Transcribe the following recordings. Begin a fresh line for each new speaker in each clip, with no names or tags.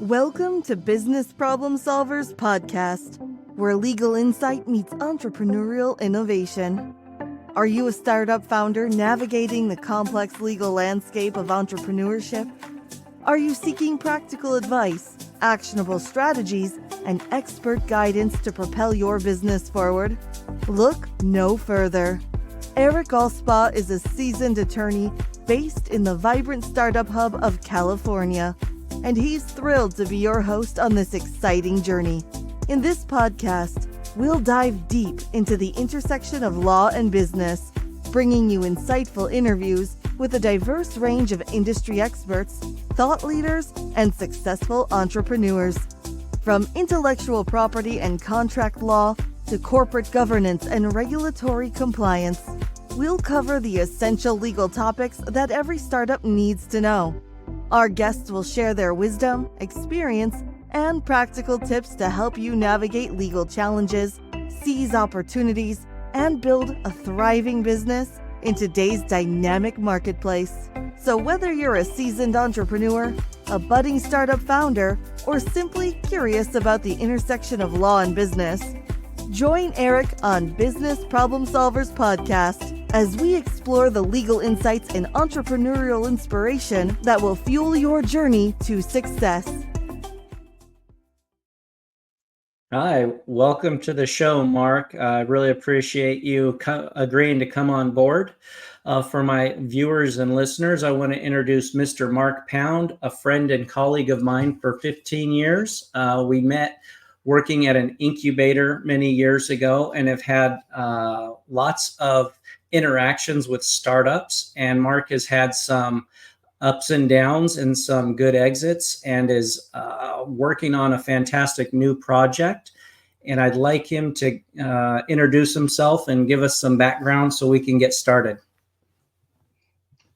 Welcome to Business Problem Solvers Podcast, where legal insight meets entrepreneurial innovation. Are you a startup founder navigating the complex legal landscape of entrepreneurship? Are you seeking practical advice, actionable strategies, and expert guidance to propel your business forward? Look no further. Eric Alspaugh is a seasoned attorney based in the vibrant startup hub of California, and he's thrilled to be your host on this exciting journey. In this podcast, we'll dive deep into the intersection of law and business, bringing you insightful interviews with a diverse range of industry experts, thought leaders, and successful entrepreneurs. From intellectual property and contract law to corporate governance and regulatory compliance, we'll cover the essential legal topics that every startup needs to know. Our guests will share their wisdom, experience, and practical tips to help you navigate legal challenges, seize opportunities, and build a thriving business in today's dynamic marketplace. So whether you're a seasoned entrepreneur, a budding startup founder, or simply curious about the intersection of law and business, join Eric on Business Problem Solvers Podcast as we explore the legal insights and entrepreneurial inspiration that will fuel your journey to success.
Hi, welcome to the show, Mark. I really appreciate you agreeing to come on board. For my viewers and listeners, I want to introduce Mr. Mark Pound, a friend and colleague of mine for 15 years. We met working at an incubator many years ago and have had lots of interactions with startups. And Mark has had some ups and downs and some good exits and is working on a fantastic new project. And I'd like him to introduce himself and give us some background so we can get started.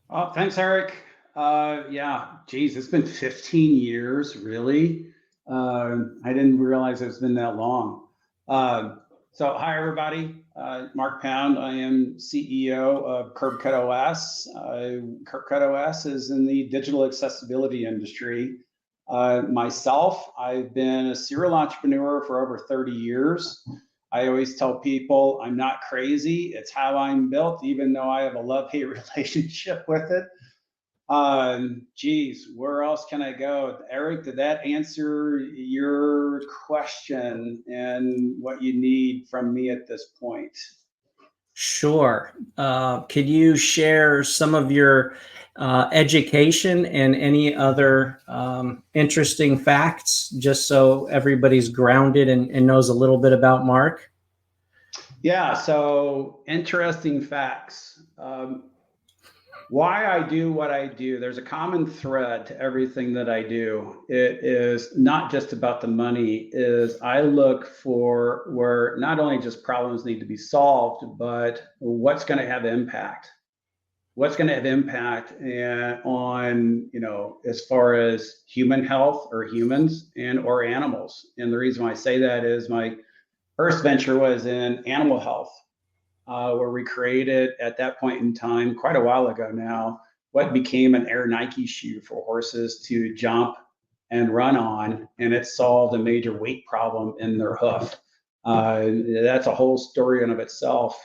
Oh, thanks, Eric. It's been 15 years, really. I didn't realize it's been that long. So hi, everybody. Mark Pound. I am CEO of CurbCut OS. CurbCut OS is in the digital accessibility industry. Myself, I've been a serial entrepreneur for over 30 years. I always tell people I'm not crazy. It's how I'm built, even though I have a love-hate relationship with it. Where else can I go? Eric, did that answer your question and what you need from me at this point?
Sure. Could you share some of your education and any other interesting facts, just so everybody's grounded and knows a little bit about Mark?
Yeah, so interesting facts. Why I do what I do, there's a common thread to everything that I do. It is not just about the money, is I look for where not only just problems need to be solved, but what's going to have impact. What's going to have impact on, as far as human health or humans and or animals. And the reason why I say that is my first venture was in animal health. Where we created at that point in time, quite a while ago now, what became an Air Nike shoe for horses to jump and run on, and it solved a major weight problem in their hoof. That's a whole story in of itself.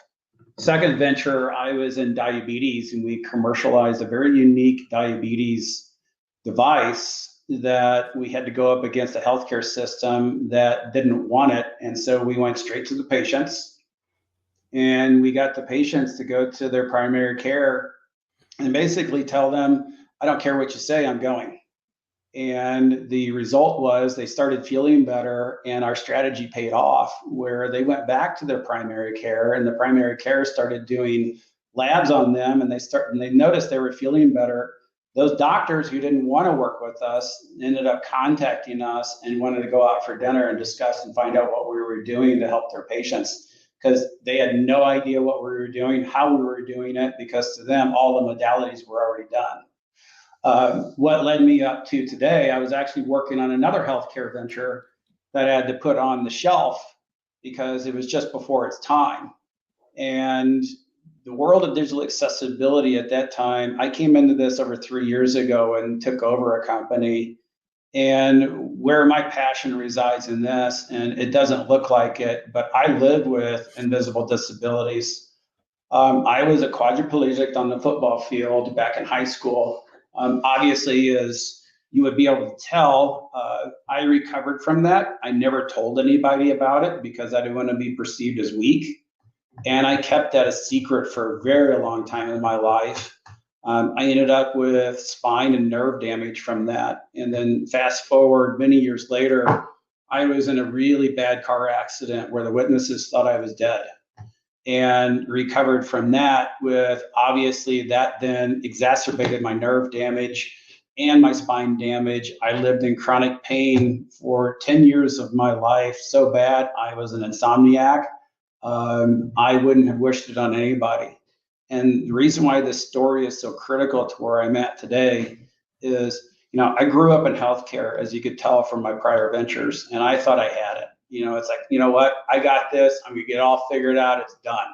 Second venture, I was in diabetes, and we commercialized a very unique diabetes device that we had to go up against a healthcare system that didn't want it, and so we went straight to the patients. And we got the patients to go to their primary care and basically tell them, I don't care what you say, I'm going. And the result was they started feeling better, and our strategy paid off, where they went back to their primary care, and the primary care started doing labs on them, and they noticed they were feeling better. Those doctors who didn't want to work with us ended up contacting us and wanted to go out for dinner and discuss and find out what we were doing to help their patients, because they had no idea what we were doing, how we were doing it, because to them, all the modalities were already done. What led me up to today, I was actually working on another healthcare venture that I had to put on the shelf because it was just before its time. And the world of digital accessibility at that time, I came into this over 3 years ago and took over a company And where my passion resides in this, and it doesn't look like it, but I live with invisible disabilities. I was a quadriplegic on the football field back in high school. Obviously, as you would be able to tell, I recovered from that. I never told anybody about it because I didn't want to be perceived as weak. And I kept that a secret for a very long time in my life. I ended up with spine and nerve damage from that. And then fast forward many years later, I was in a really bad car accident where the witnesses thought I was dead, and recovered from that. With obviously that then exacerbated my nerve damage and my spine damage. I lived in chronic pain for 10 years of my life, so bad I was an insomniac. I wouldn't have wished it on anybody. And the reason why this story is so critical to where I'm at today is, I grew up in healthcare, as you could tell from my prior ventures, and I thought I had it. It's like, you know what, I got this, I'm gonna get it all figured out, it's done.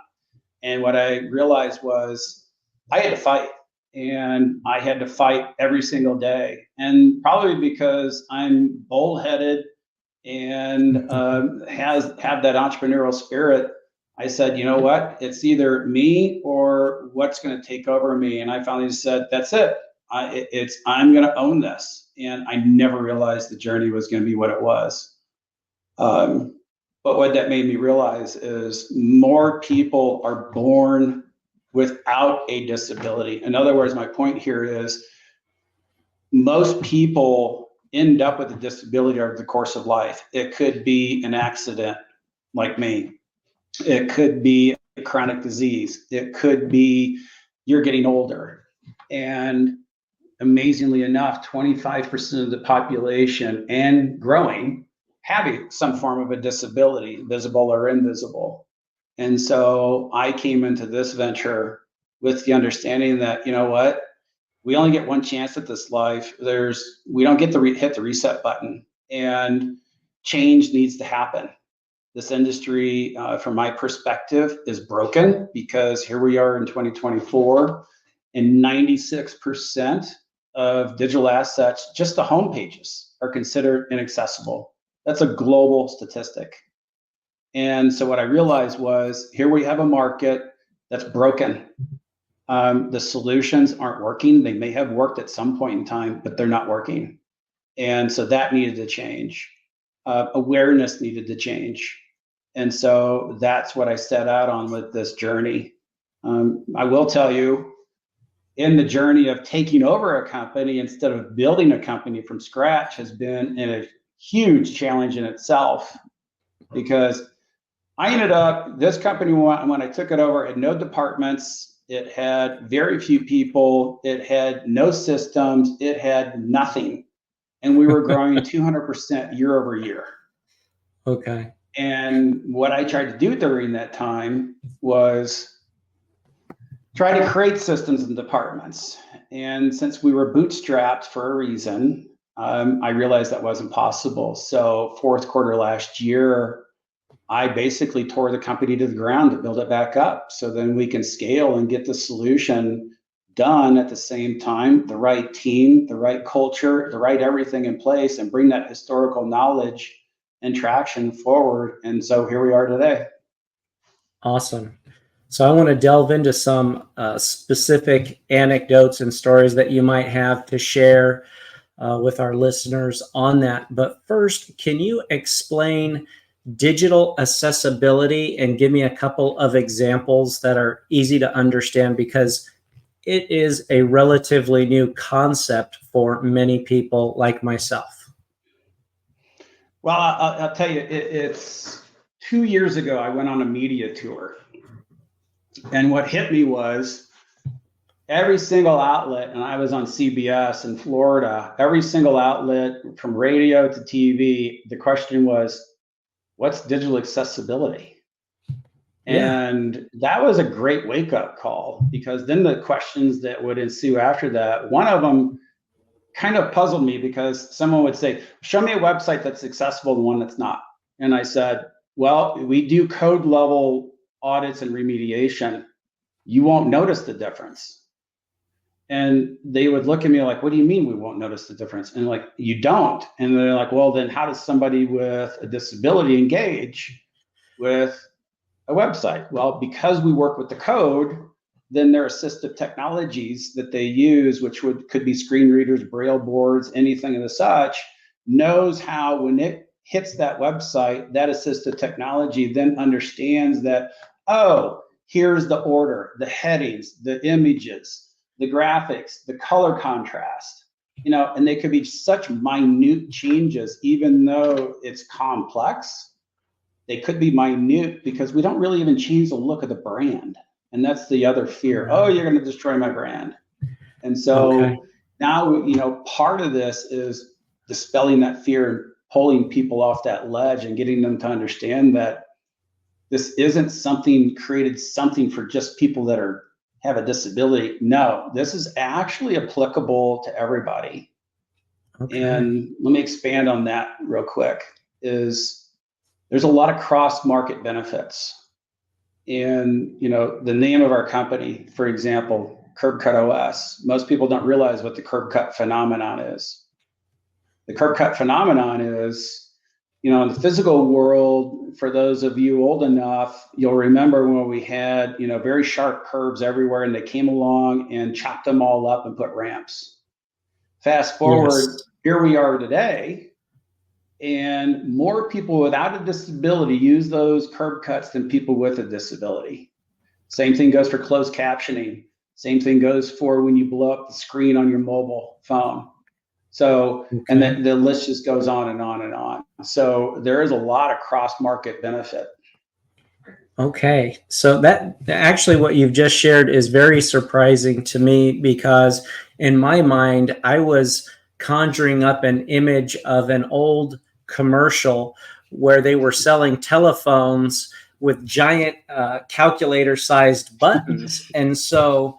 And what I realized was I had to fight, and I had to fight every single day. And probably because I'm bullheaded and have that entrepreneurial spirit, I said, you know what? It's either me or what's going to take over me. And I finally said, that's it. I'm going to own this. And I never realized the journey was going to be what it was. But what that made me realize is more people are born without a disability. In other words, my point here is most people end up with a disability over the course of life. It could be an accident like me. It could be a chronic disease. It could be you're getting older. And amazingly enough, 25% of the population and growing have some form of a disability, visible or invisible. And so I came into this venture with the understanding that, you know what, we only get one chance at this life. We don't get to hit the reset button, and change needs to happen. This industry, from my perspective, is broken because here we are in 2024, and 96% of digital assets, just the home pages, are considered inaccessible. That's a global statistic. And so what I realized was, here we have a market that's broken. The solutions aren't working. They may have worked at some point in time, but they're not working. And so that needed to change. Awareness needed to change. And so that's what I set out on with this journey. I will tell you, in the journey of taking over a company instead of building a company from scratch has been a huge challenge in itself, because I ended up, this company, when I took it over, had no departments. It had very few people. It had no systems. It had nothing. And we were growing 200% year over year.
Okay.
And what I tried to do during that time was try to create systems and departments. And since we were bootstrapped for a reason, I realized that wasn't possible. So fourth quarter last year, I basically tore the company to the ground to build it back up, so then we can scale and get the solution done at the same time, the right team, the right culture, the right everything in place, and bring that historical knowledge and traction forward. And so here we are today.
Awesome. So I want to delve into some specific anecdotes and stories that you might have to share with our listeners on that. But first, can you explain digital accessibility and give me a couple of examples that are easy to understand, because it is a relatively new concept for many people like myself?
Well, I'll tell you, it's 2 years ago, I went on a media tour. And what hit me was every single outlet, and I was on CBS in Florida, every single outlet from radio to TV, the question was, what's digital accessibility? Yeah. And that was a great wake-up call, because then the questions that would ensue after that, one of them kind of puzzled me, because someone would say, show me a website that's accessible and one that's not. And I said, well, we do code level audits and remediation. You won't notice the difference. And they would look at me like, what do you mean we won't notice the difference? And like, you don't. And they're like, well, then how does somebody with a disability engage with a website? Well, because we work with the code, then their assistive technologies that they use, which could be screen readers, braille boards, anything of the such, knows how when it hits that website, that assistive technology then understands that, oh, here's the order, the headings, the images, the graphics, the color contrast, and they could be such minute changes, even though it's complex. They could be minute because we don't really even change the look of the brand. And that's the other fear. Oh, you're going to destroy my brand. And so now, part of this is dispelling that fear and pulling people off that ledge and getting them to understand that this isn't something for just people that have a disability. No, this is actually applicable to everybody. Okay. And let me expand on that real quick. There's a lot of cross-market benefits. And, the name of our company, for example, CurbCut OS, most people don't realize what the CurbCut phenomenon is. The CurbCut phenomenon is, in the physical world, for those of you old enough, you'll remember when we had, very sharp curves everywhere, and they came along and chopped them all up and put ramps. Fast forward, yes. Here we are today. And more people without a disability use those curb cuts than people with a disability. Same thing goes for closed captioning. Same thing goes for when you blow up the screen on your mobile phone. So, okay. And then the list just goes on and on and on. So there is a lot of cross-market benefit.
Okay. So that actually what you've just shared is very surprising to me, because in my mind, I was conjuring up an image of an old commercial where they were selling telephones with giant calculator-sized buttons. And so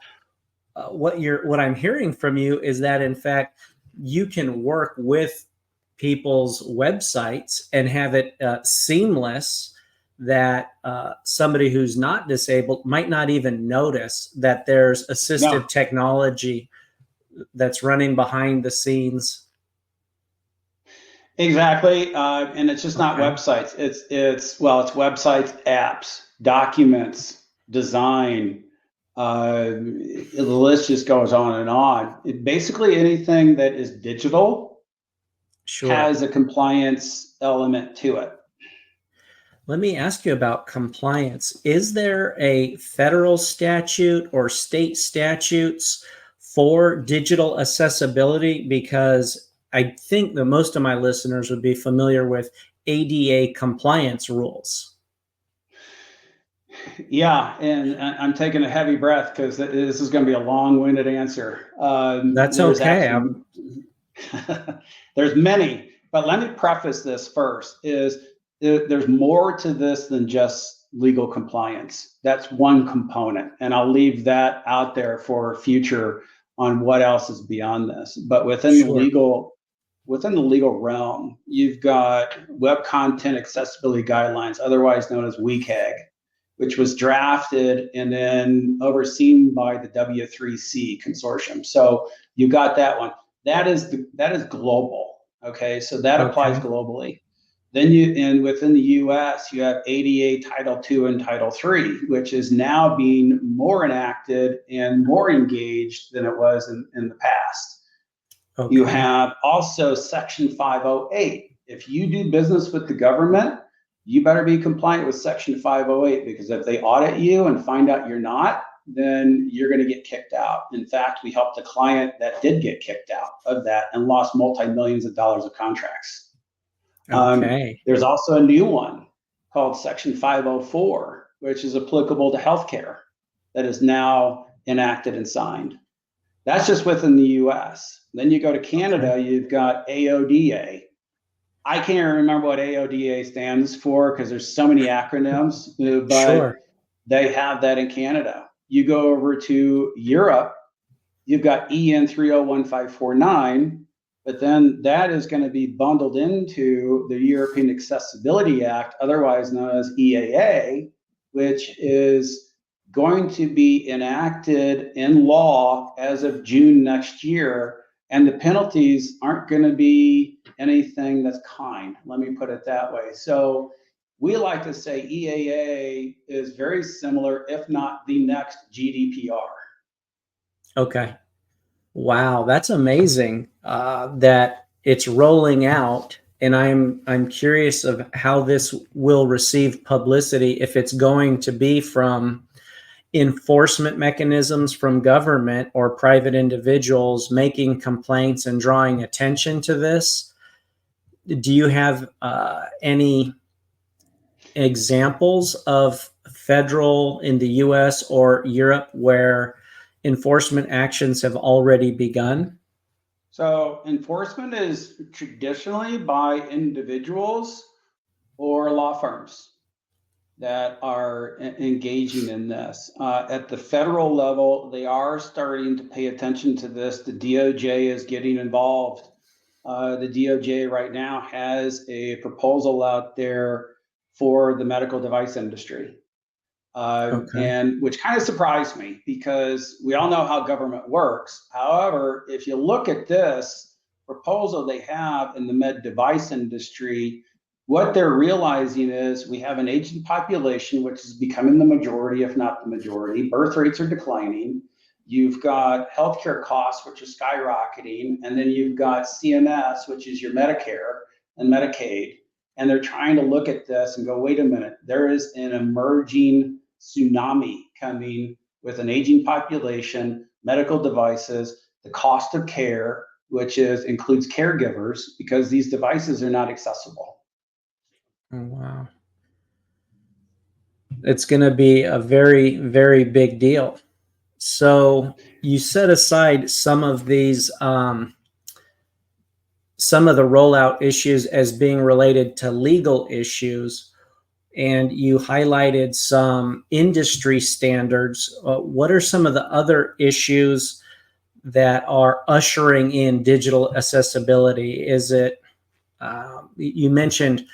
what I'm hearing from you is that, in fact, you can work with people's websites and have it seamless, that somebody who's not disabled might not even notice that there's assistive technology that's running behind the scenes.
Exactly, and it's just not websites. It's websites, apps, documents, design. The list just goes on and on. Basically, anything that is digital has a compliance element to it.
Let me ask you about compliance. Is there a federal statute or state statutes for digital accessibility? Because I think that most of my listeners would be familiar with ADA compliance rules.
Yeah, and I'm taking a heavy breath because this is going to be a long-winded answer.
That's okay.
There's many, but let me preface this first. There's more to this than just legal compliance. That's one component, and I'll leave that out there for future on what else is beyond this. But within the legal realm, you've got Web Content Accessibility Guidelines, otherwise known as WCAG, which was drafted and then overseen by the W3C consortium. So you got that one. That is global. Okay, so that applies globally. Then within the U.S., you have ADA Title II and Title III, which is now being more enacted and more engaged than it was in the past. Okay. You have also Section 508. If you do business with the government, you better be compliant with Section 508, because if they audit you and find out you're not, then you're going to get kicked out. In fact, we helped a client that did get kicked out of that and lost multi-millions of dollars of contracts. There's also a new one called Section 504, which is applicable to healthcare, that is now enacted and signed. That's just within the US. Then you go to Canada, you've got AODA. I can't remember what AODA stands for because there's so many acronyms, but they have that in Canada. You go over to Europe, you've got EN 301549, but then that is going to be bundled into the European Accessibility Act, otherwise known as EAA, which is going to be enacted in law as of June next year, and the penalties aren't going to be anything that's kind. Let me put it that way. So we like to say EAA is very similar, if not the next GDPR.
Okay. Wow, that's amazing that it's rolling out, and I'm curious of how this will receive publicity, if it's going to be from enforcement mechanisms from government or private individuals making complaints and drawing attention to this. Do you have any examples of federal in the US or Europe where enforcement actions have already begun?
So enforcement is traditionally by individuals or law firms that are engaging in this. At the federal level, they are starting to pay attention to this. The DOJ is getting involved. The DOJ right now has a proposal out there for the medical device industry.
Okay.
And which kind of surprised me because we all know how government works. However, if you look at this proposal they have in the med device industry, what they're realizing is we have an aging population, which is becoming the majority, if not the majority. Birth rates are declining. You've got healthcare costs, which are skyrocketing. And then you've got CMS, which is your Medicare and Medicaid. And they're trying to look at this and go, wait a minute, there is an emerging tsunami coming with an aging population, medical devices, the cost of care, which includes caregivers, because these devices are not accessible.
Oh, wow. It's going to be a very, very big deal. So you set aside some of these, some of the rollout issues as being related to legal issues, and you highlighted some industry standards. What are some of the other issues that are ushering in digital accessibility? Is it, you mentioned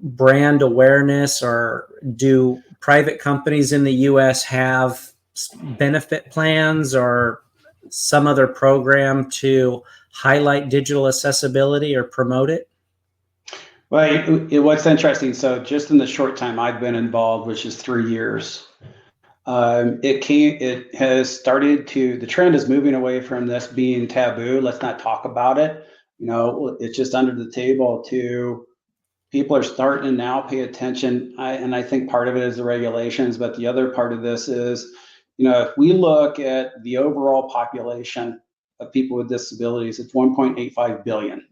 brand awareness, or do private companies in the US have benefit plans or some other program to highlight digital accessibility or promote it?
Well, what's interesting, so just in the short time I've been involved, which is 3 years, it has started to, the trend is moving away from this being taboo. Let's not talk about it. It's just under the table to people are starting to now pay attention. And I think part of it is the regulations, but the other part of this is, if we look at the overall population of people with disabilities, it's 1.85 billion.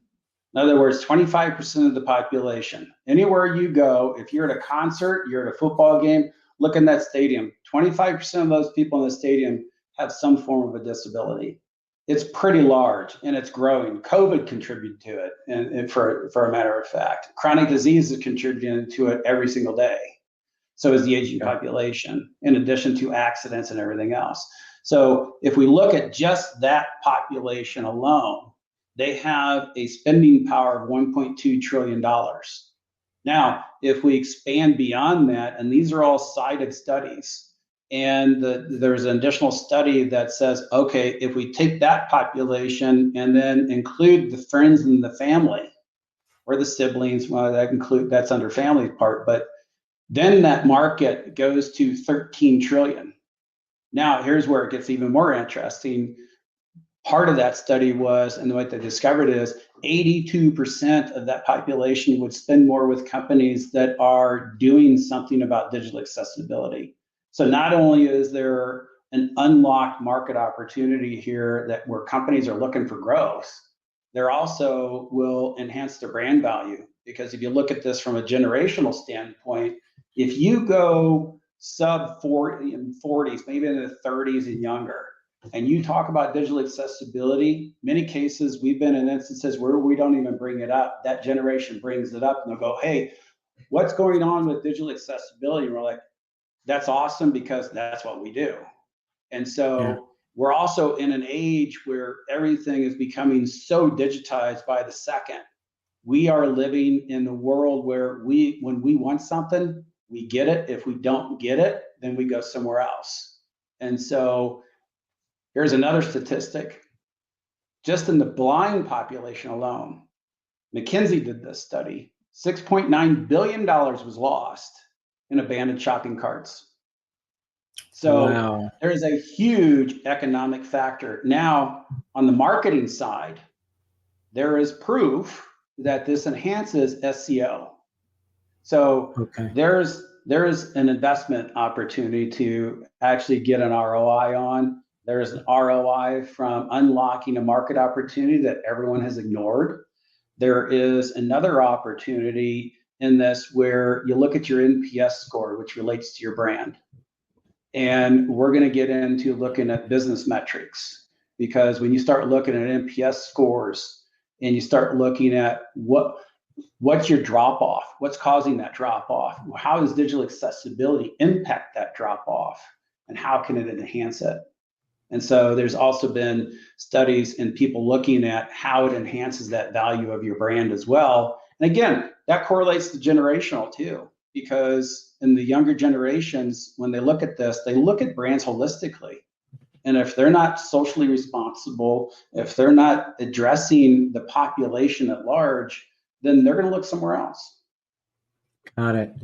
In other words, 25% of the population. Anywhere you go, if you're at a concert, you're at a football game, look in that stadium, 25% of those people in the stadium have some form of a disability. It's pretty large and it's growing. COVID contributed to it, and for a matter of fact. Chronic disease is contributing to it every single day. So is the aging population, in addition to accidents and everything else. So if we look at just that population alone, they have a spending power of $1.2 trillion. Now, if we expand beyond that, and these are all cited studies, and there's an additional study that says, okay, if we take that population and then include the friends and the family, or the siblings, well, that's under family part, but then that market goes to 13 trillion. Now, here's where it gets even more interesting. Part of that study was, and what they discovered is 82% of that population would spend more with companies that are doing something about digital accessibility. So not only is there an unlocked market opportunity here where companies are looking for growth, they're also will enhance their brand value. Because if you look at this from a generational standpoint, if you go sub 40 and 40s, maybe in the 30s and younger, and you talk about digital accessibility, many cases we've been in instances where we don't even bring it up. That generation brings it up and they'll go, hey, what's going on with digital accessibility? And we're like, that's awesome, because that's what we do. And so we're also in an age where everything is becoming so digitized by the second. We are living in the world where when we want something, we get it. If we don't get it, then we go somewhere else. And so here's another statistic. Just in the blind population alone, McKinsey did this study, $6.9 billion was lost in abandoned shopping carts. So
Wow.
there is a huge economic factor. Now, on the marketing side, there is proof that this enhances SEO. So
Okay.
there is an investment opportunity to actually get an ROI on. There is an ROI from unlocking a market opportunity that everyone has ignored. There is another opportunity in this where you look at your NPS score, which relates to your brand. And we're going to get into looking at business metrics, because when you start looking at NPS scores and you start looking at what's your drop off, what's causing that drop off, how does digital accessibility impact that drop off, and how can it enhance it? And so there's also been studies and people looking at how it enhances that value of your brand as well. And again, that correlates to generational too, because in the younger generations, when they look at this, they look at brands holistically. And if they're not socially responsible, if they're not addressing the population at large, then they're going to look somewhere else.
Got it.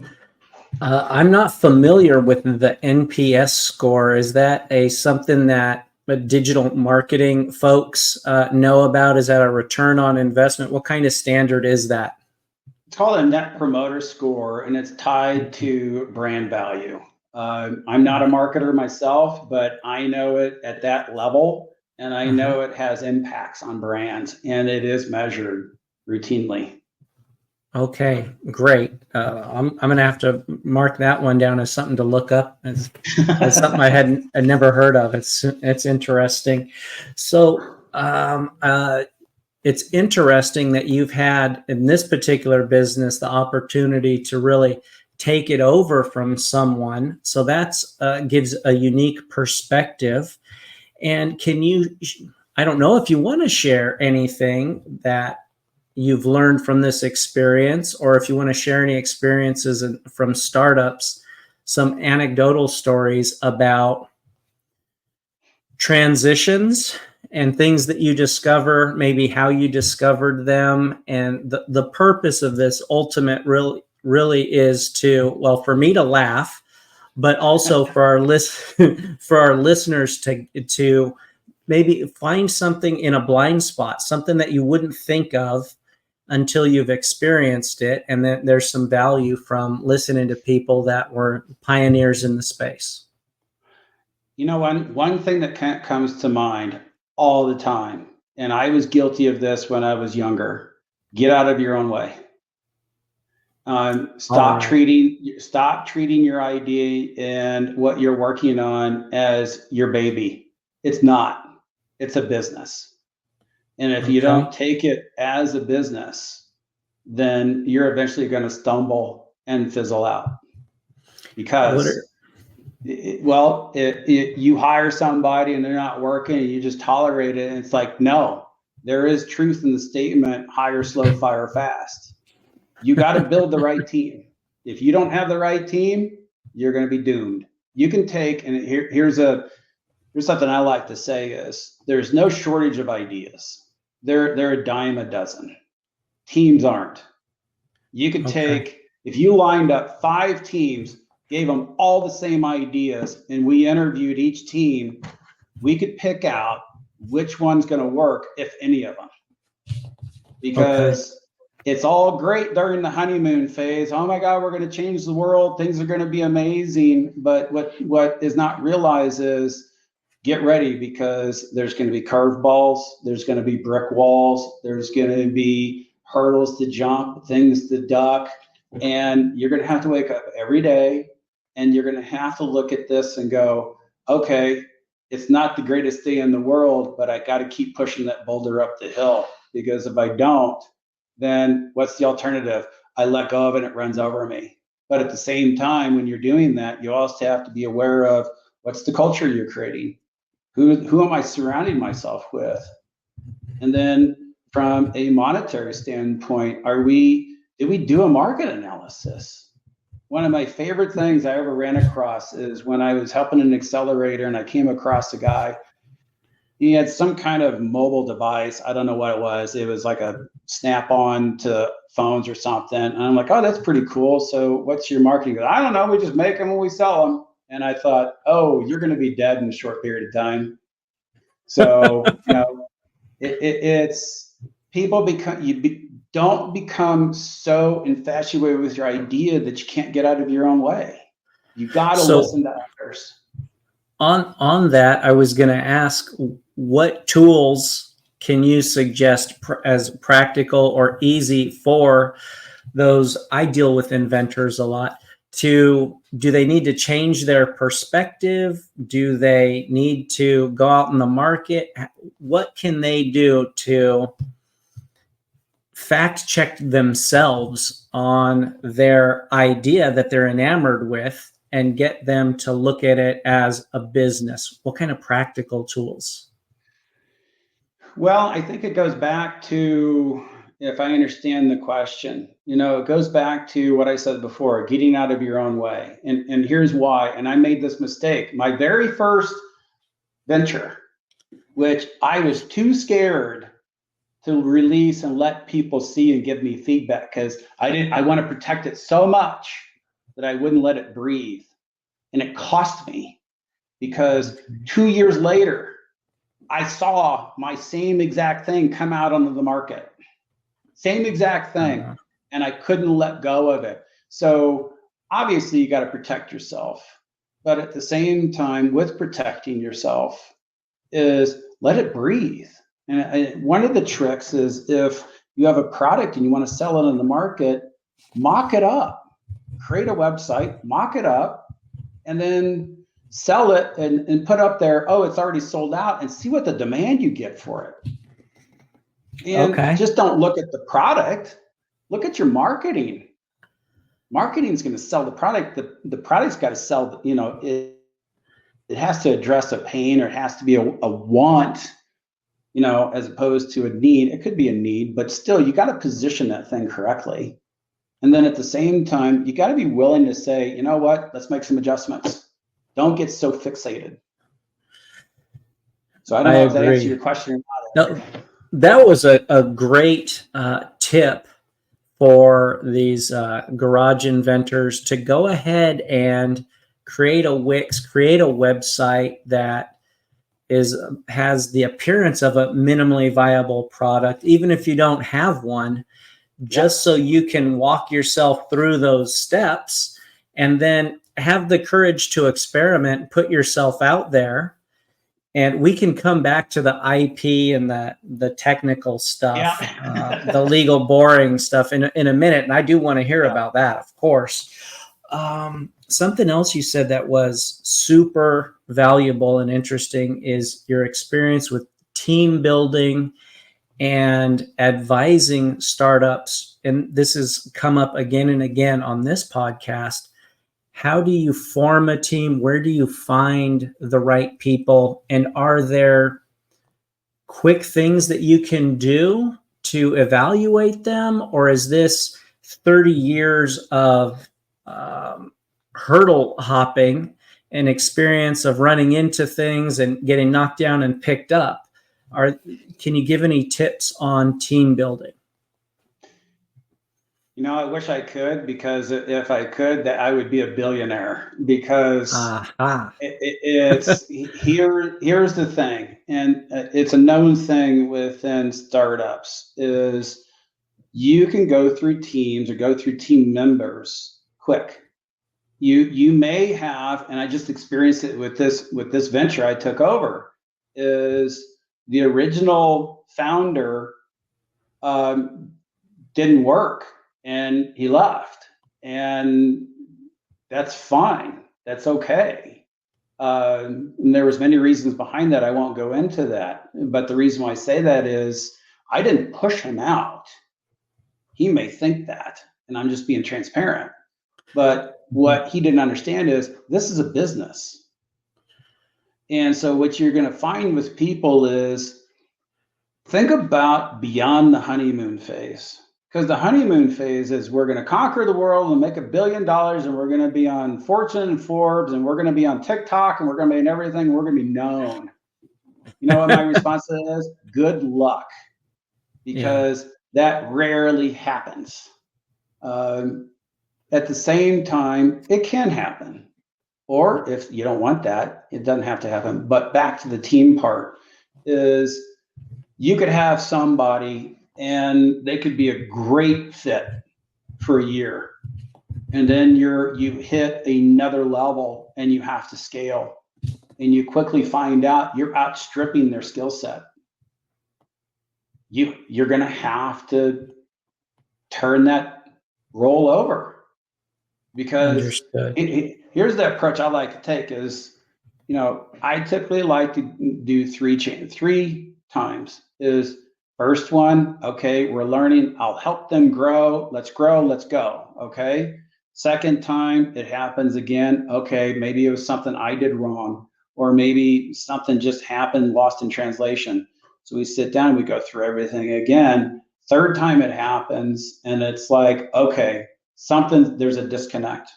I'm not familiar with the NPS score. Is that something that digital marketing folks know about? Is that a return on investment? What kind of standard is that?
It's called a net promoter score, and it's tied to brand value. I'm not a marketer myself, but I know it at that level, and I know it has impacts on brands, and it is measured routinely.
Okay, great. I'm going to have to mark that one down as something to look up. As something I'd never heard of. It's interesting. So it's interesting that you've had in this particular business the opportunity to really take it over from someone. So that's gives a unique perspective. And I don't know if you want to share anything that you've learned from this experience, or if you want to share any experiences from startups, some anecdotal stories about transitions and things that you discover, maybe how you discovered them. And the purpose of this ultimate really is to, well, for me to laugh, but also for our listeners to maybe find something in a blind spot, something that you wouldn't think of until you've experienced it. And then there's some value from listening to people that were pioneers in the space.
You know, one thing that comes to mind all the time, and I was guilty of this when I was younger: get out of your own way. Stop treating your idea and what you're working on as your baby. It's not. It's a business. And if you don't take it as a business, then you're eventually going to stumble and fizzle out. Because, you hire somebody and they're not working and you just tolerate it. And it's like, no, there is truth in the statement: hire slow, fire fast. You got to build the right team. If you don't have the right team, you're going to be doomed. You can take, and here's something I like to say is, there's no shortage of ideas. They're a dime a dozen. Teams aren't. You could take, if you lined up 5 teams, gave them all the same ideas, and we interviewed each team, we could pick out which one's going to work, if any of them. Because it's all great during the honeymoon phase. Oh my God, we're going to change the world. Things are going to be amazing. But what is not realized is, get ready, because there's going to be curveballs. There's going to be brick walls. There's going to be hurdles to jump, things to duck. And you're going to have to wake up every day, and you're going to have to look at this and go, okay, it's not the greatest day in the world, but I got to keep pushing that boulder up the hill, because if I don't, then what's the alternative? I let go of it, it runs over me. But at the same time, when you're doing that, you also have to be aware of, what's the culture you're creating? Who am I surrounding myself with? And then from a monetary standpoint, did we do a market analysis? one of my favorite things I ever ran across is when I was helping an accelerator and I came across a guy. He had some kind of mobile device. I don't know what it was. It was like a snap-on to phones or something. And I'm like, oh, that's pretty cool. So what's your marketing? He goes, I don't know. We just make them and we sell them. And I thought, oh, you're going to be dead in a short period of time. So, it's people don't become so infatuated with your idea that you can't get out of your own way. You got to listen to others.
On that, I was going to ask, what tools can you suggest as practical or easy for those? I deal with inventors a lot. Do they need to change their perspective? Do they need to go out in the market? What can they do to fact check themselves on their idea that they're enamored with and get them to look at it as a business? What kind of practical tools?
Well, I think it goes back to, if I understand the question, it goes back to what I said before, getting out of your own way. And here's why. And I made this mistake. My very first venture, which I was too scared to release and let people see and give me feedback, because I want to protect it so much that I wouldn't let it breathe. And it cost me, because 2 years later, I saw my same exact thing come out onto the market. Same exact thing. And I couldn't let go of it. So obviously you got to protect yourself. But at the same time, with protecting yourself, is let it breathe. And one of the tricks is, if you have a product and you want to sell it on the market, mock it up. Create a website, mock it up, and then sell it and put up there, oh, it's already sold out, and see what the demand you get for it. And just don't look at the product, look at your marketing. Marketing is going to sell the product. The product's got to sell, it has to address a pain, or it has to be a want, as opposed to a need. It could be a need, but still you got to position that thing correctly. And then at the same time, you got to be willing to say, you know what, let's make some adjustments. Don't get so fixated. So I don't know if that answers your question or not.
No, that was a great tip for these garage inventors to go ahead and create a Wix, create a website that has the appearance of a minimally viable product, even if you don't have one, just so you can walk yourself through those steps, and then have the courage to experiment, put yourself out there. And we can come back to the IP and the technical stuff, the legal boring stuff in a minute. And I do want to hear about that, of course. Something else you said that was super valuable and interesting is your experience with team building and advising startups. And this has come up again and again on this podcast. How do you form a team? Where do you find the right people? And are there quick things that you can do to evaluate them? Or is this 30 years of hurdle hopping and experience of running into things and getting knocked down and picked up? Can you give any tips on team building?
I wish I could, because if I could, that I would be a billionaire, because here's the thing. And it's a known thing within startups, is you can go through teams or go through team members quick. You may have, and I just experienced it with this venture I took over, is the original founder didn't work. And he left, and that's fine. That's okay. And there was many reasons behind that. I won't go into that. But the reason why I say that is I didn't push him out. He may think that, and I'm just being transparent. But what he didn't understand is this is a business. And so what you're going to find with people is, think about beyond the honeymoon phase. Because the honeymoon phase is we're going to conquer the world and make $1 billion, and we're going to be on Fortune and Forbes, and we're going to be on TikTok, and we're going to be in everything. We're going to be known. You know what my response to that is? Good luck, because that rarely happens. At the same time, it can happen. Or if you don't want that, it doesn't have to happen. But back to the team part is you could have somebody and they could be a great fit for a year. And then you hit another level and you have to scale. And you quickly find out you're outstripping their skill set. You're going to have to turn that role over, because here's the approach I like to take is, I typically like to do three times. Is first one, okay, we're learning, I'll help them grow, let's go, okay? Second time it happens again, okay, maybe it was something I did wrong, or maybe something just happened, lost in translation. So we sit down, we go through everything again. Third time it happens, and it's like, okay, there's a disconnect.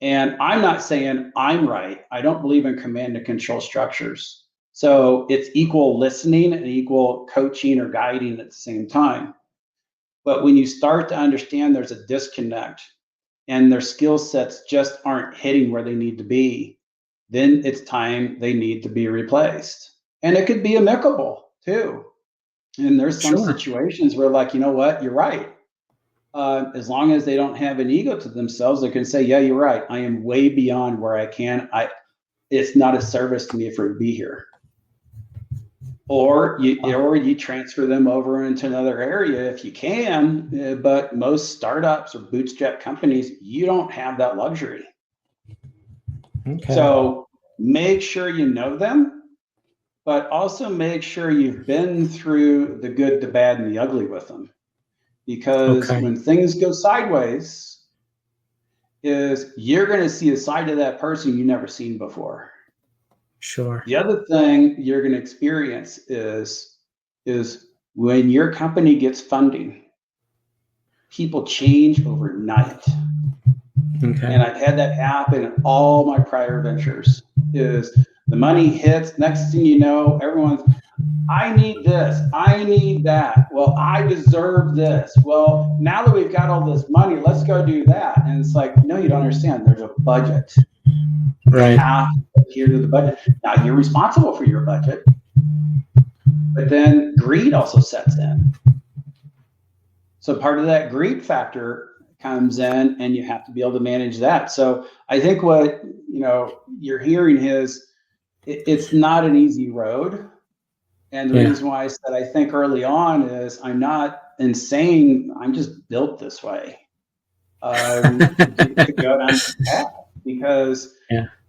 And I'm not saying I'm right. I don't believe in command and control structures. So it's equal listening and equal coaching or guiding at the same time. But when you start to understand there's a disconnect and their skill sets just aren't hitting where they need to be, then it's time they need to be replaced. And it could be amicable too. And there's some situations where, like, you know what, you're right. As long as they don't have an ego to themselves, they can say, yeah, you're right. I am way beyond where I can. It's not a service to me for to be here. Or you transfer them over into another area if you can. But most startups or bootstrap companies, you don't have that luxury. Okay. So make sure you know them, but also make sure you've been through the good, the bad, and the ugly with them. Because when things go sideways, you're going to see a side of that person you've never seen before.
Sure.
The other thing you're going to experience is when your company gets funding, people change overnight. Okay. And I've had that happen in all my prior ventures. Is the money hits, next thing you know, everyone's, I need this, I need that. Well, I deserve this. Well, now that we've got all this money, let's go do that. And it's like, no, you don't understand. There's a budget. Right. You have to adhere to the budget. Now, you're responsible for your budget, but then greed also sets in. So part of that greed factor comes in, and you have to be able to manage that. So I think what you're hearing is it's not an easy road. And the reason why I said I think early on is I'm not insane. I'm just built this way to go down this path, because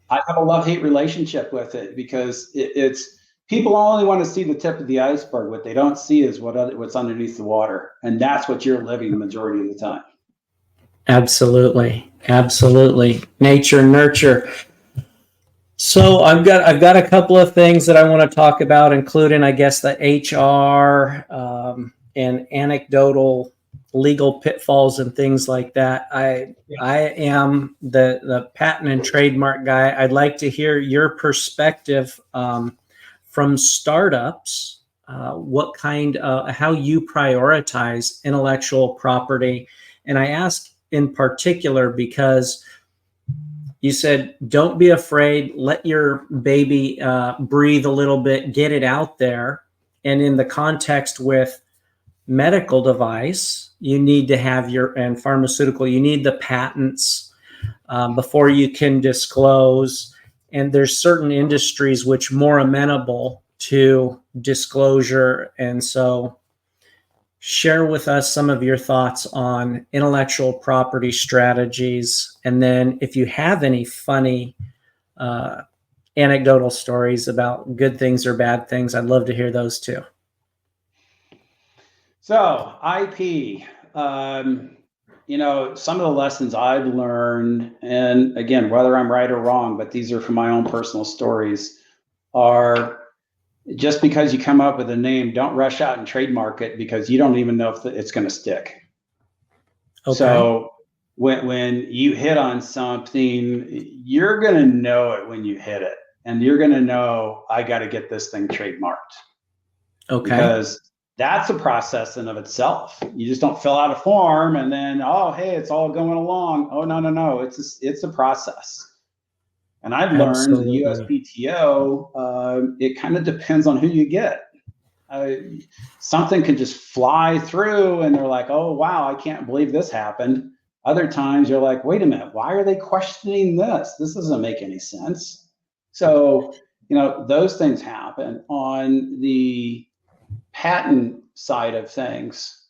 I have a love-hate relationship with it, because it's people only want to see the tip of the iceberg. What they don't see is what's underneath the water. And that's what you're living the majority of the time.
Absolutely. Absolutely. Nature, nurture. So I've got a couple of things that I want to talk about, including, I guess, the HR and anecdotal legal pitfalls and things like that. I am the patent and trademark guy. I'd like to hear your perspective from startups. What kind how you prioritize intellectual property, and I ask in particular because you said, don't be afraid, let your baby breathe a little bit, get it out there. And in the context with medical device, you need to have and pharmaceutical, you need the patents before you can disclose. And there's certain industries which more amenable to disclosure. And so share with us some of your thoughts on intellectual property strategies. And then if you have any funny anecdotal stories about good things or bad things, I'd love to hear those too.
So IP, some of the lessons I've learned, and again, whether I'm right or wrong, but these are from my own personal stories, are just because you come up with a name, don't rush out and trademark it, because you don't even know if it's going to stick.
Okay.
So when you hit on something, you're going to know it when you hit it. And you're going to know, I got to get this thing trademarked.
Okay.
Because that's a process in of itself. You just don't fill out a form and then, oh, hey, it's all going along. Oh, no. It's a process. And I've learned the USPTO, it kind of depends on who you get. Something can just fly through and they're like, oh, wow, I can't believe this happened. Other times you're like, wait a minute, why are they questioning this? This doesn't make any sense. So, those things happen. On the patent side of things,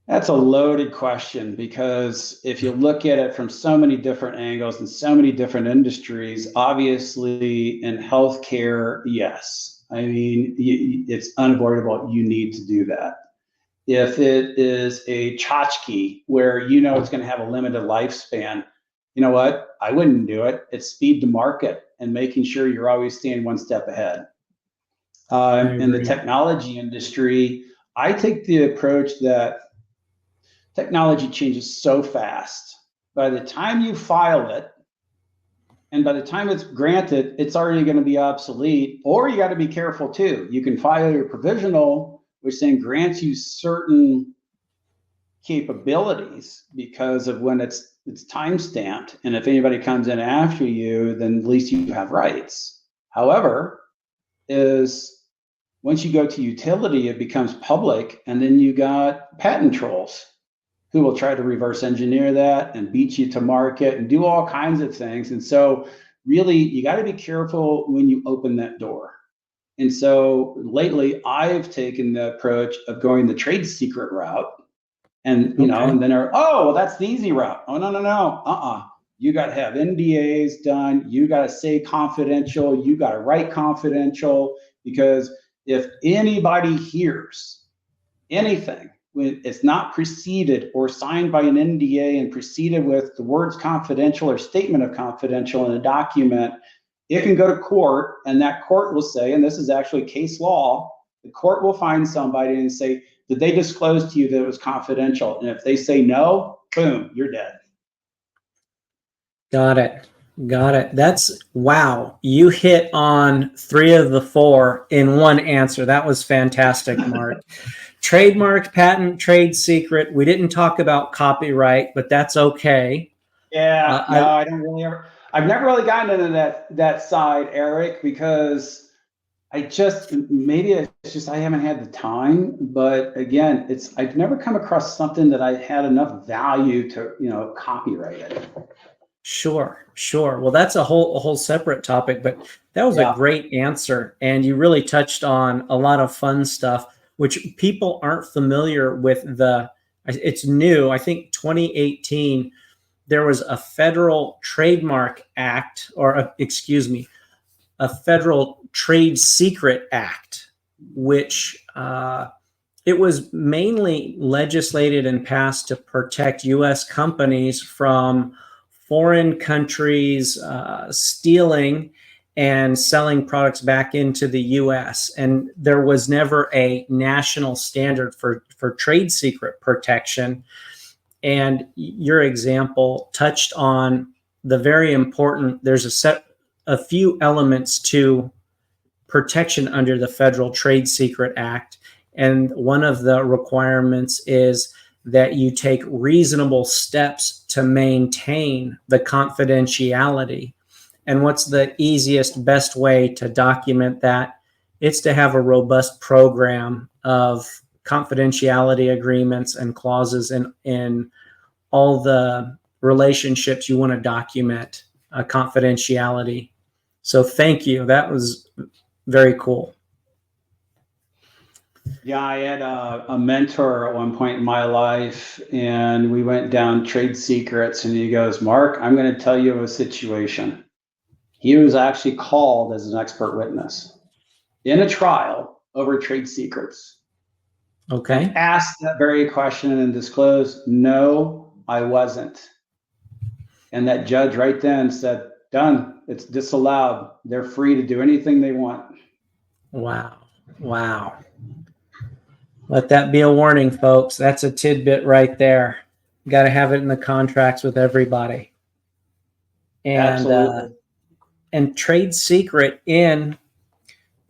that's a loaded question, because if you look at it from so many different angles and so many different industries, obviously in healthcare, yes. I mean, it's unavoidable. You need to do that. If it is a tchotchke where it's going to have a limited lifespan, you know what? I wouldn't do it. It's speed to market and making sure you're always staying one step ahead. In the technology industry, I take the approach that technology changes so fast. By the time you file it, and by the time it's granted, it's already going to be obsolete. Or you got to be careful too. You can file your provisional, which then grants you certain capabilities because of when it's time stamped. And if anybody comes in after you, then at least you have rights. However, once you go to utility, it becomes public, and then you got patent trolls who will try to reverse engineer that and beat you to market and do all kinds of things. And so really, you got to be careful when you open that door. And so lately, I've taken the approach of going the trade secret route. And, and then that's the easy route. Oh, no. You got to have NDAs done. You got to say confidential. You got to write confidential, because if anybody hears anything, when it's not preceded or signed by an NDA and preceded with the words confidential or statement of confidential in a document, it can go to court, and that court will say, and this is actually case law, the court will find somebody and say, did they disclose to you that it was confidential? And if they say no, boom, you're dead.
Got it. Wow. You hit on 3 of the 4 in one answer. That was fantastic, Mark. Trademark, patent, trade secret. We didn't talk about copyright, but that's okay.
Yeah, I've never really gotten into that side, Eric, because maybe it's just I haven't had the time. But again, I've never come across something that I had enough value to copyright it.
Sure. Well, that's a whole separate topic, but that was a great answer, and you really touched on a lot of fun stuff, which people aren't familiar with. It's new. I think 2018 there was a federal trademark act, or a federal trade secret act, which it was mainly legislated and passed to protect U.S. companies from foreign countries stealing and selling products back into the U.S. And there was never a national standard for trade secret protection. And your example touched on the very important, there's a few elements to protection under the Federal Trade Secret Act. And one of the requirements is that you take reasonable steps to maintain the confidentiality. And what's the easiest, best way to document that? It's to have a robust program of confidentiality agreements and clauses in all the relationships you want to document confidentiality. So thank you. That was very cool.
Yeah, I had a mentor at one point in my life, and we went down trade secrets, and he goes, Mark, I'm going to tell you a situation. He was actually called as an expert witness in a trial over trade secrets.
Okay.
Asked that very question and disclosed, no, I wasn't. And that judge right then said, done. It's disallowed. They're free to do anything they want.
Wow. Let that be a warning, folks. That's a tidbit right there. Got to have it in the contracts with everybody.
Absolutely.
And trade secret in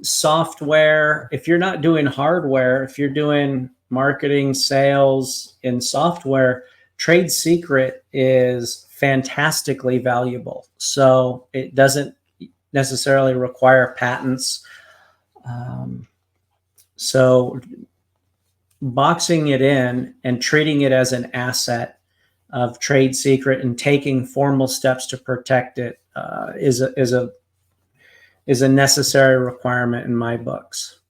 software. If you're not doing hardware, if you're doing marketing, sales in software, trade secret is fantastically valuable. So it doesn't necessarily require patents. So boxing it in and treating it as an asset of trade secret and taking formal steps to protect it is a necessary requirement in my books.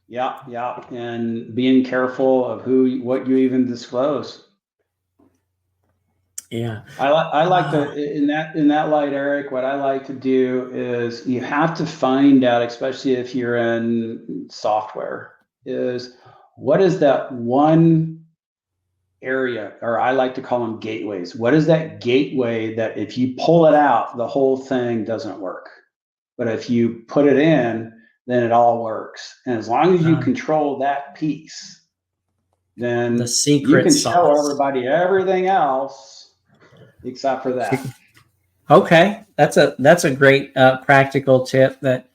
Yeah, yeah, and being careful of what you even disclose.
Yeah,
I like to in that light, Eric. What I like to do is you have to find out, especially if you're in software, is what is that one area, or I like to call them gateways. What is that gateway that if you pull it out, the whole thing doesn't work? But if you put it in, then it all works. And as long as you control that piece, then
the secret
you can
sauce.
tell everybody everything else except for that.
Okay, that's a great practical tip that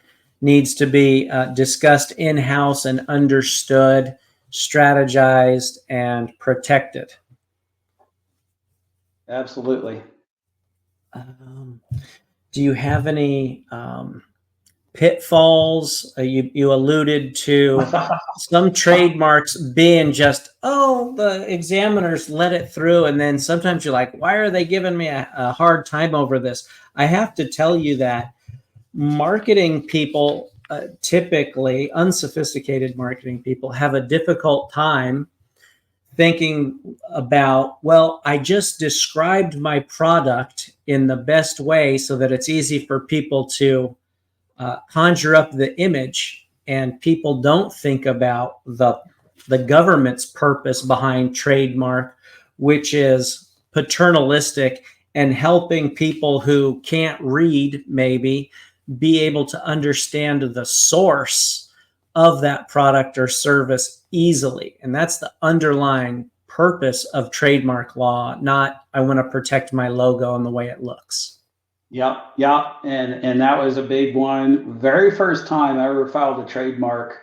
needs to be discussed in-house and understood, strategized, and protected.
Absolutely.
Do you have any pitfalls? You alluded to some trademarks being just, the examiners let it through. And then sometimes you're like, why are they giving me a hard time over this? I have to tell you that marketing people, typically unsophisticated marketing people, have a difficult time thinking about, well, I just described my product in the best way so that it's easy for people to conjure up the image, and people don't think about the government's purpose behind trademark, which is paternalistic and helping people who can't read maybe be able to understand the source of that product or service easily. And that's the underlying purpose of trademark law, not I want to protect my logo and the way it looks.
Yep, yep. And that was a big one. Very first time I ever filed a trademark.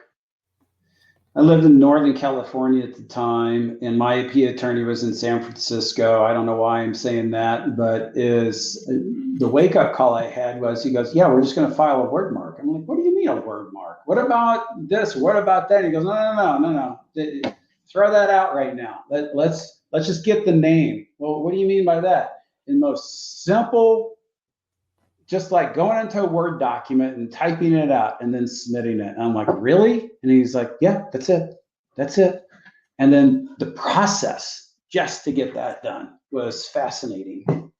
I lived in Northern California at the time, and my IP attorney was in San Francisco. I don't know why I'm saying that, but the wake up call I had was, he goes, yeah, we're just going to file a word mark. I'm like, what do you mean a word mark? What about this? What about that? He goes, no. Throw that out right now. Let's just get the name. Well, what do you mean by that? In most simple, just like going into a Word document and typing it out and then submitting it. And I'm like, really? And he's like, yeah, that's it. That's it. And then the process just to get that done was fascinating.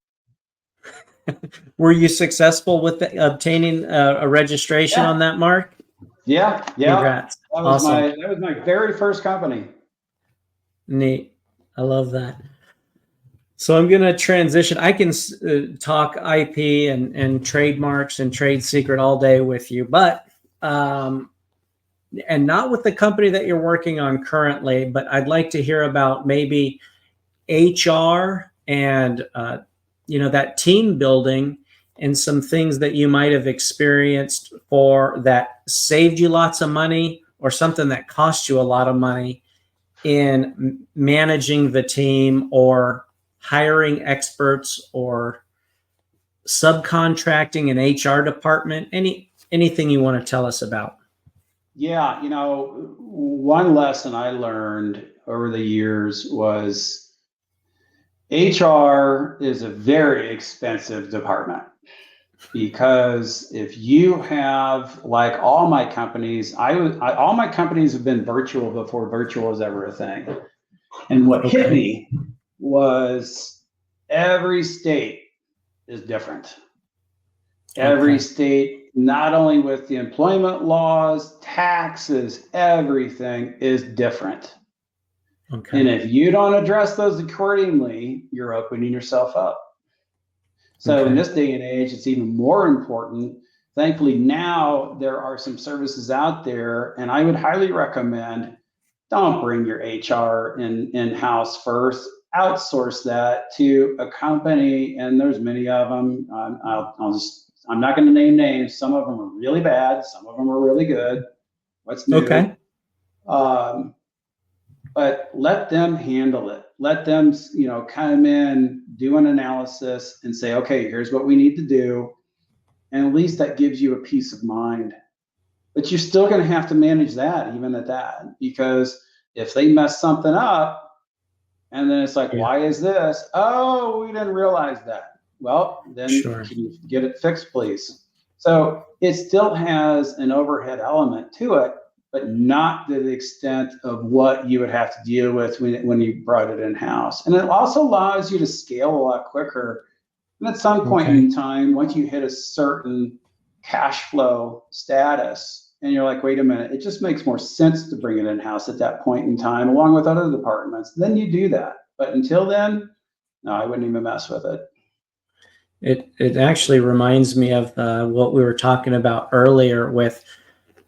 Were you successful with obtaining a registration on that, Mark?
Yeah.
Congrats.
That was
awesome.
that was my very first company.
Neat. I love that. So I'm going to transition. I can talk IP and trademarks and trade secret all day with you, but and not with the company that you're working on currently, but I'd like to hear about maybe HR and that team building and some things that you might have experienced that saved you lots of money or something that cost you a lot of money in managing the team or hiring experts or subcontracting an HR department. Anything you want to tell us about?
Yeah, one lesson I learned over the years was HR is a very expensive department, because if you have, like all my companies, all my companies have been virtual before virtual was ever a thing. And what hit me was every state is different. Every state, not only with the employment laws, taxes, everything is different. And if you don't address those accordingly, you're opening yourself up. So in this day and age, it's even more important Thankfully, now there are some services out there, and I would highly recommend, don't bring your HR in-house first. Outsource that to a company, and there's many of them. I'm not going to name names. Some of them are really bad. Some of them are really good. What's new?
Okay.
But let them handle it. Let them, come in, do an analysis, and say, okay, here's what we need to do. And at least that gives you a peace of mind. But you're still going to have to manage that, even at that, because if they mess something up, and then it's like, why is this? Oh, we didn't realize that. Well, then
Sure.
Can you get it fixed, please? So it still has an overhead element to it, but not to the extent of what you would have to deal with when you brought it in-house. And it also allows you to scale a lot quicker. And at some point in time, once you hit a certain cash flow status, and you're like, wait a minute, it just makes more sense to bring it in-house at that point in time, along with other departments, then you do that. But until then, no, I wouldn't even mess with it.
It actually reminds me of what we were talking about earlier with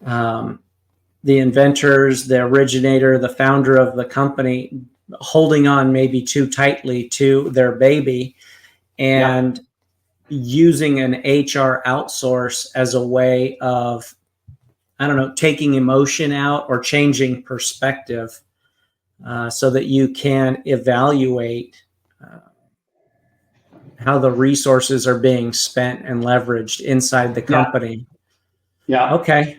the inventors, the originator, the founder of the company holding on maybe too tightly to their baby and using an HR outsource as a way of, I don't know, taking emotion out or changing perspective so that you can evaluate how the resources are being spent and leveraged inside the company.
Yeah.
Okay.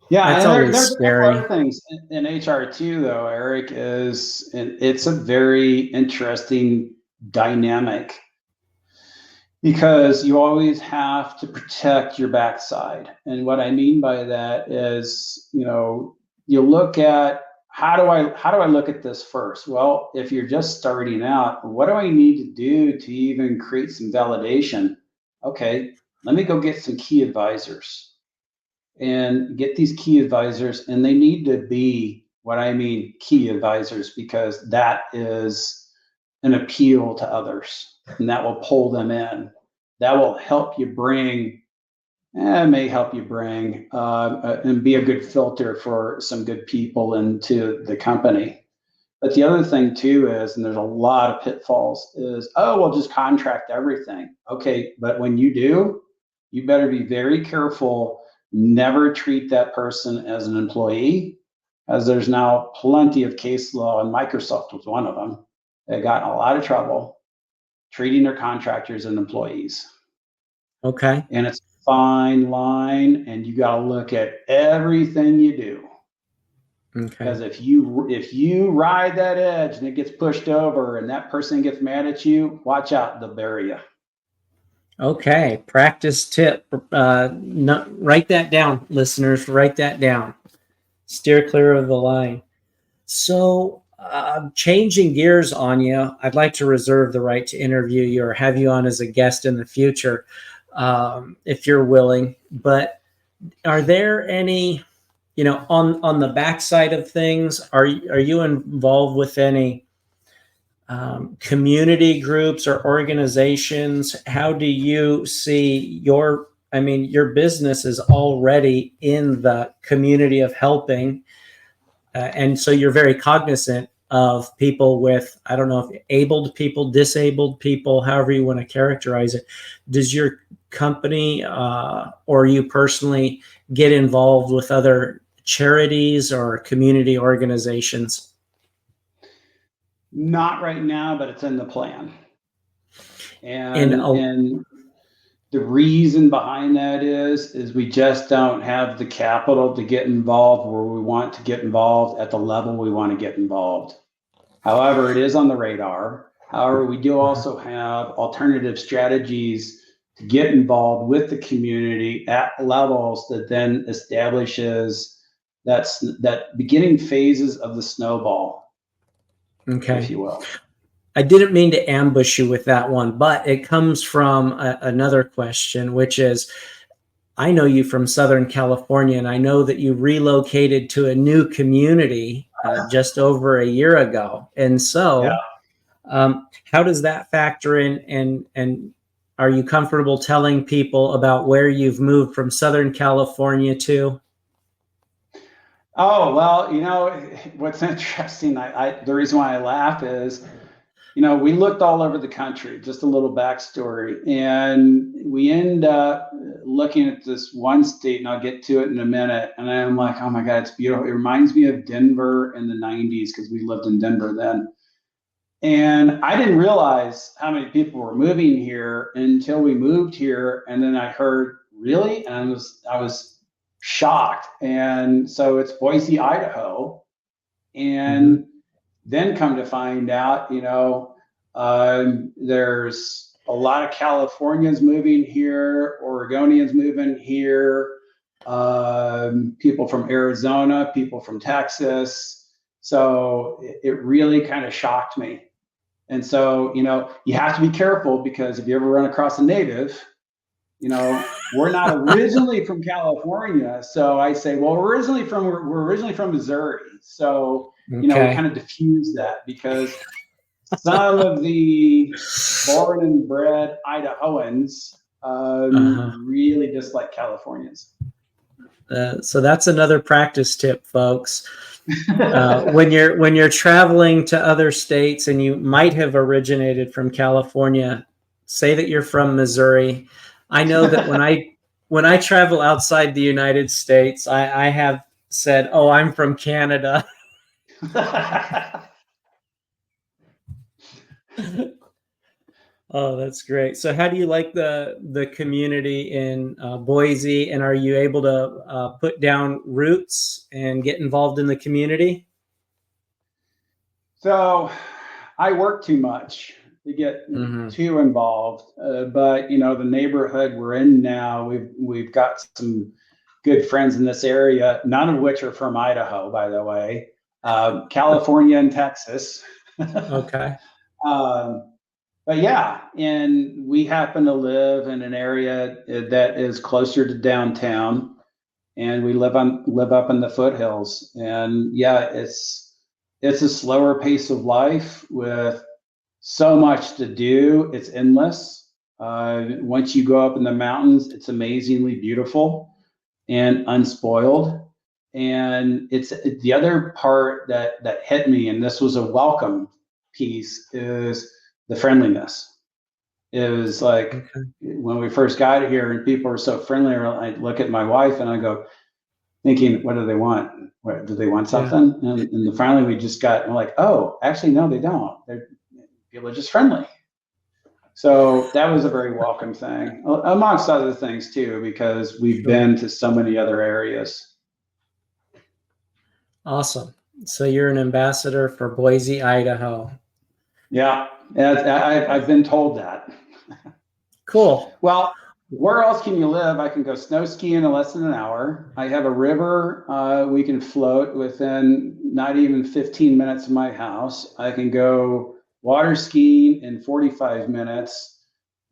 Yeah,
that's
and
always
there's
scary.
other things in HR too, though, Eric, it's a very interesting dynamic because you always have to protect your backside. And what I mean by that is, you look at how do I look at this first? Well, if you're just starting out, what do I need to do to even create some validation? Okay, let me go get some key advisors and get these key advisors, and they need to be what I mean key advisors, because that is an appeal to others and that will pull them in. That will help you bring, may help you bring and be a good filter for some good people into the company. But the other thing too is, and there's a lot of pitfalls, is, oh, well, just contract everything. Okay, but when you do, you better be very careful. Never treat that person as an employee, as there's now plenty of case law, and Microsoft was one of them. They got in a lot of trouble treating their contractors and employees.
Okay.
And it's a fine line, and you got to look at everything you do.
Okay.
Because if you ride that edge and it gets pushed over and that person gets mad at you, watch out, they'll bury you.
Okay, practice tip. Write that down, listeners. Write that down. Steer clear of the line. So, changing gears on you, I'd like to reserve the right to interview you or have you on as a guest in the future, if you're willing. But are there any, on the backside of things, are you involved with any community groups or organizations? How do you see your business is already in the community of helping. And so you're very cognizant of people with, I don't know if abled people, disabled people, however you want to characterize it. Does your company or you personally get involved with other charities or community organizations?
Not right now, but it's in the plan. And the reason behind that is we just don't have the capital to get involved where we want to get involved at the level we want to get involved. However, it is on the radar. However, we do also have alternative strategies to get involved with the community at levels that then establishes that beginning phases of the snowball, if you will.
I didn't mean to ambush you with that one, but it comes from another question, which is, I know you from Southern California, and I know that you relocated to a new community just over a year ago. And so how does that factor in? And are you comfortable telling people about where you've moved from Southern California to?
Oh, well, what's interesting, the reason why I laugh is, we looked all over the country, just a little backstory, and we end up looking at this one state, and I'll get to it in a minute. And I'm like, oh my God, it's beautiful. It reminds me of Denver in the 90s because we lived in Denver then. And I didn't realize how many people were moving here until we moved here. And then I heard, really? And I was shocked. And so it's Boise, Idaho. And then come to find out, there's a lot of Californians moving here, Oregonians moving here, people from Arizona, people from Texas. So it really kind of shocked me. And so, you have to be careful, because if you ever run across a native, we're not originally from California. So I say, well, we're originally from Missouri. So, we kind of diffuse that, because some of the born and bred Idahoans really dislike Californians.
So that's another practice tip, folks. When you're traveling to other states and you might have originated from California, say that you're from Missouri. I know that when I travel outside the United States, I have said, "Oh, I'm from Canada." Oh, that's great. So how do you like the community in Boise, and are you able to put down roots and get involved in the community?
So I work too much to get too involved, but the neighborhood we're in now, we've got some good friends in this area, none of which are from Idaho, by the way, California and Texas.
Okay.
But yeah, and we happen to live in an area that is closer to downtown, and we live up in the foothills. And yeah, it's a slower pace of life with so much to do. It's endless. Once you go up in the mountains, it's amazingly beautiful and unspoiled. And it's the other part that hit me, and this was a welcome piece, is the friendliness. It was like when we first got here and people were so friendly, I look at my wife and I go, thinking, what do they want? What, do they want something? Yeah. And finally we just got, we're like, oh, actually, no, they don't. People are just friendly. So that was a very welcome thing, amongst other things too, because we've been to so many other areas.
Awesome. So you're an ambassador for Boise, Idaho.
Yeah, I've been told that.
Cool.
Well, where else can you live? I can go snow skiing in less than an hour. I have a river we can float within not even 15 minutes of my house. I can go water skiing in 45 minutes.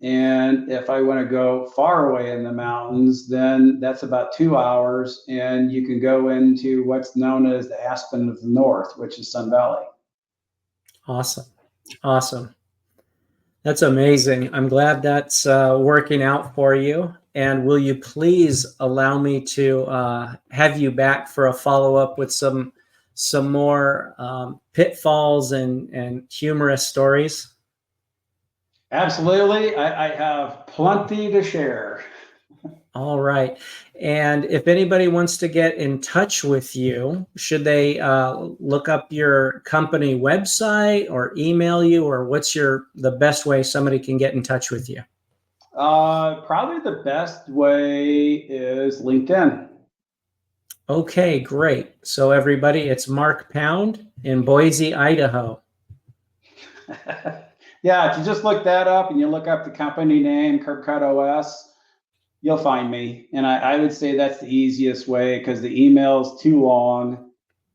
And if I want to go far away in the mountains, then that's about 2 hours. And you can go into what's known as the Aspen of the North, which is Sun Valley.
Awesome. That's amazing. I'm glad that's working out for you. And will you please allow me to have you back for a follow-up with some more pitfalls and humorous stories?
Absolutely. I have plenty to share.
All right. And if anybody wants to get in touch with you, should they look up your company website or email you, or what's the best way somebody can get in touch with you?
Probably the best way is LinkedIn.
Okay, great. So everybody, it's Mark Pound in Boise, Idaho.
Yeah, if you just look that up and you look up the company name, CurbCut OS, you'll find me. And I would say that's the easiest way, because the email's too long.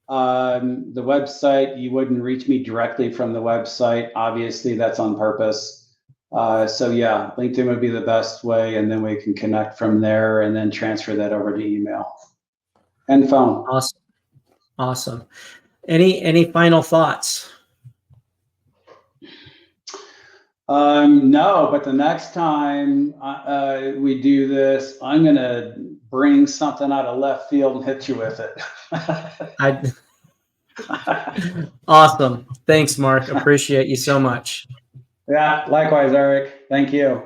The website, you wouldn't reach me directly from the website. Obviously, that's on purpose. So yeah, LinkedIn would be the best way, and then we can connect from there and then transfer that over to email and phone.
Awesome. Any final thoughts?
No, but the next time we do this, I'm going to bring something out of left field and hit you with it.
Awesome. Thanks, Mark. Appreciate you so much.
Yeah, likewise, Eric. Thank you.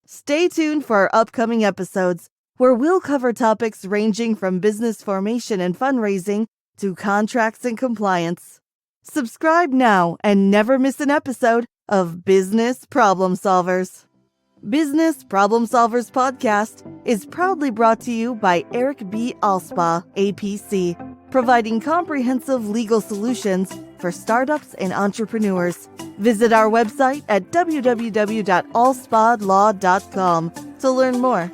Stay tuned for our upcoming episodes, where we'll cover topics ranging from business formation and fundraising to contracts and compliance. Subscribe now and never miss an episode of Business Problem Solvers. Business Problem Solvers podcast is proudly brought to you by Eric B. Alspaugh, APC, providing comprehensive legal solutions for startups and entrepreneurs. Visit our website at www.alspaughlaw.com to learn more.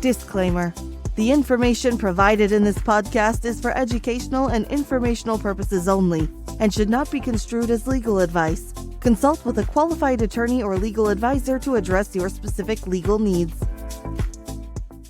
Disclaimer: the information provided in this podcast is for educational and informational purposes only and should not be construed as legal advice. Consult with a qualified attorney or legal advisor to address your specific legal needs.